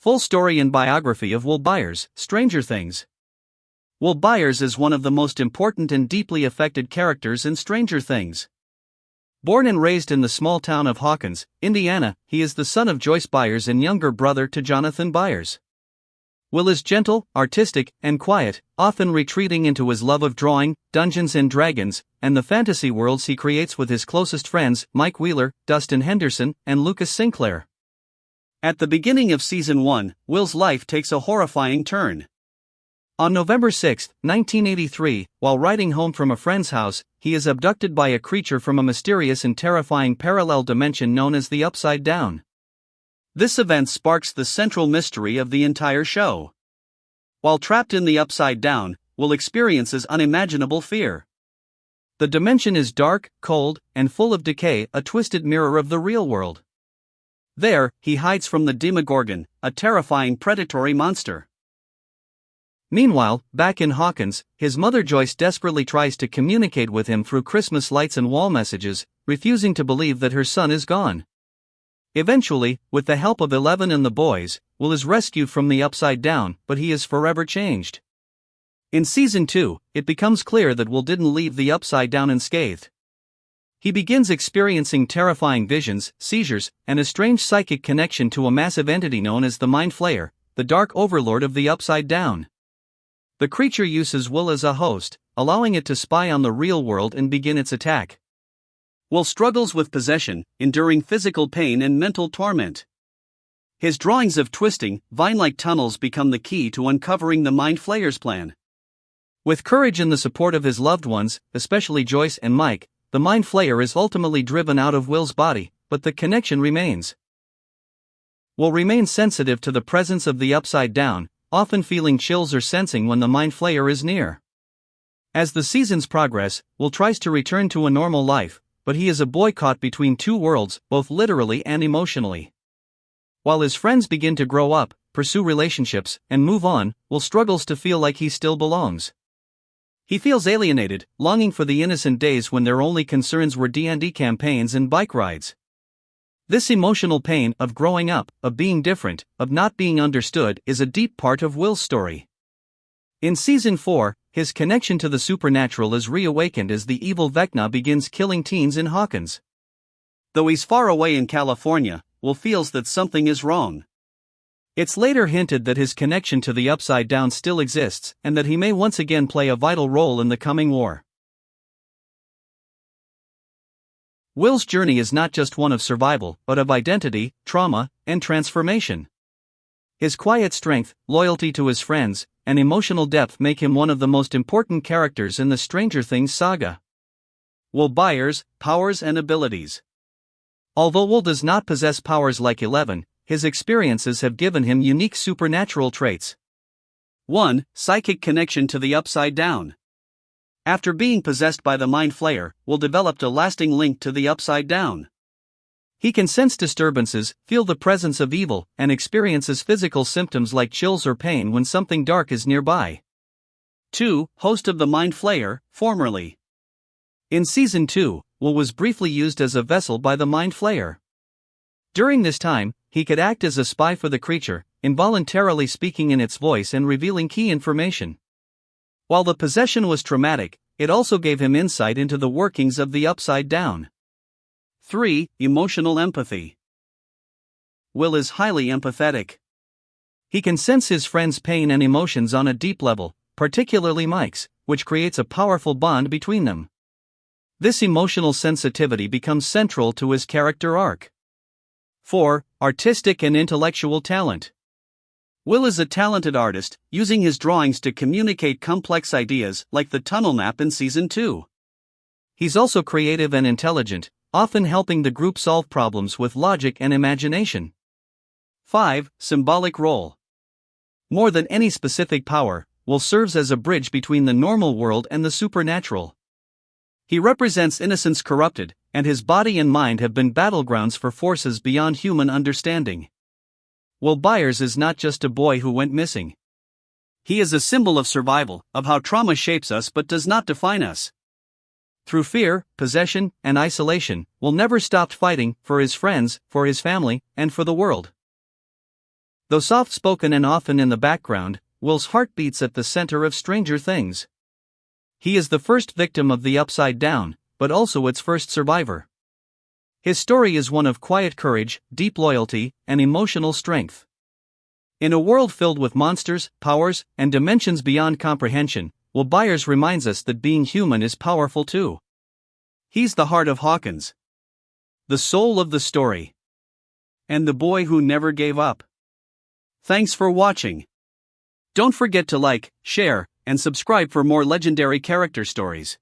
Full story and biography of Will Byers, Stranger Things. Will Byers is one of the most important and deeply affected characters in Stranger Things. Born and raised in the small town of Hawkins, Indiana, he is the son of Joyce Byers and younger brother to Jonathan Byers. Will is gentle, artistic, and quiet, often retreating into his love of drawing, Dungeons and Dragons, and the fantasy worlds he creates with his closest friends, Mike Wheeler, Dustin Henderson, and Lucas Sinclair. At the beginning of Season 1, Will's life takes a horrifying turn. On November 6, 1983, while riding home from a friend's house, he is abducted by a creature from a mysterious and terrifying parallel dimension known as the Upside Down. This event sparks the central mystery of the entire show. While trapped in the Upside Down, Will experiences unimaginable fear. The dimension is dark, cold, and full of decay, a twisted mirror of the real world. There, he hides from the Demogorgon, a terrifying predatory monster. Meanwhile, back in Hawkins, his mother Joyce desperately tries to communicate with him through Christmas lights and wall messages, refusing to believe that her son is gone. Eventually, with the help of Eleven and the boys, Will is rescued from the Upside Down, but he is forever changed. In Season 2, it becomes clear that Will didn't leave the Upside Down unscathed. He begins experiencing terrifying visions, seizures, and a strange psychic connection to a massive entity known as the Mind Flayer, the dark overlord of the Upside Down. The creature uses Will as a host, allowing it to spy on the real world and begin its attack. Will struggles with possession, enduring physical pain and mental torment. His drawings of twisting, vine-like tunnels become the key to uncovering the Mind Flayer's plan. With courage and the support of his loved ones, especially Joyce and Mike, the Mind Flayer is ultimately driven out of Will's body, but the connection remains. Will remains sensitive to the presence of the Upside Down, often feeling chills or sensing when the Mind Flayer is near. As the seasons progress, Will tries to return to a normal life, but he is a boy caught between two worlds, both literally and emotionally. While his friends begin to grow up, pursue relationships, and move on, Will struggles to feel like he still belongs. He feels alienated, longing for the innocent days when their only concerns were D&D campaigns and bike rides. This emotional pain of growing up, of being different, of not being understood is a deep part of Will's story. In Season 4, his connection to the supernatural is reawakened as the evil Vecna begins killing teens in Hawkins. Though he's far away in California, Will feels that something is wrong. It's later hinted that his connection to the Upside Down still exists, and that he may once again play a vital role in the coming war. Will's journey is not just one of survival, but of identity, trauma, and transformation. His quiet strength, loyalty to his friends, and emotional depth make him one of the most important characters in the Stranger Things saga. Will Byers, powers and abilities. Although Will does not possess powers like Eleven, his experiences have given him unique supernatural traits. 1. Psychic connection to the Upside Down. After being possessed by the Mind Flayer, Will developed a lasting link to the Upside Down. He can sense disturbances, feel the presence of evil, and experiences physical symptoms like chills or pain when something dark is nearby. 2. Host of the Mind Flayer, formerly. In Season 2, Will was briefly used as a vessel by the Mind Flayer. During this time, he could act as a spy for the creature, involuntarily speaking in its voice and revealing key information. While the possession was traumatic, it also gave him insight into the workings of the Upside Down. 3. Emotional empathy. Will is highly empathetic. He can sense his friends' pain and emotions on a deep level, particularly Mike's, which creates a powerful bond between them. This emotional sensitivity becomes central to his character arc. 4. Artistic and intellectual talent. Will is a talented artist, using his drawings to communicate complex ideas like the tunnel map in Season 2. He's also creative and intelligent, often helping the group solve problems with logic and imagination. 5. Symbolic role. More than any specific power, Will serves as a bridge between the normal world and the supernatural. He represents innocence corrupted, and his body and mind have been battlegrounds for forces beyond human understanding. Will Byers is not just a boy who went missing. He is a symbol of survival, of how trauma shapes us but does not define us. Through fear, possession, and isolation, Will never stopped fighting for his friends, for his family, and for the world. Though soft-spoken and often in the background, Will's heart beats at the center of Stranger Things. He is the first victim of the Upside Down, but also its first survivor. His story is one of quiet courage, deep loyalty, and emotional strength. In a world filled with monsters, powers, and dimensions beyond comprehension, Will Byers reminds us that being human is powerful too. He's the heart of Hawkins, the soul of the story, and the boy who never gave up. Thanks for watching. Don't forget to like, share, and subscribe for more legendary character stories.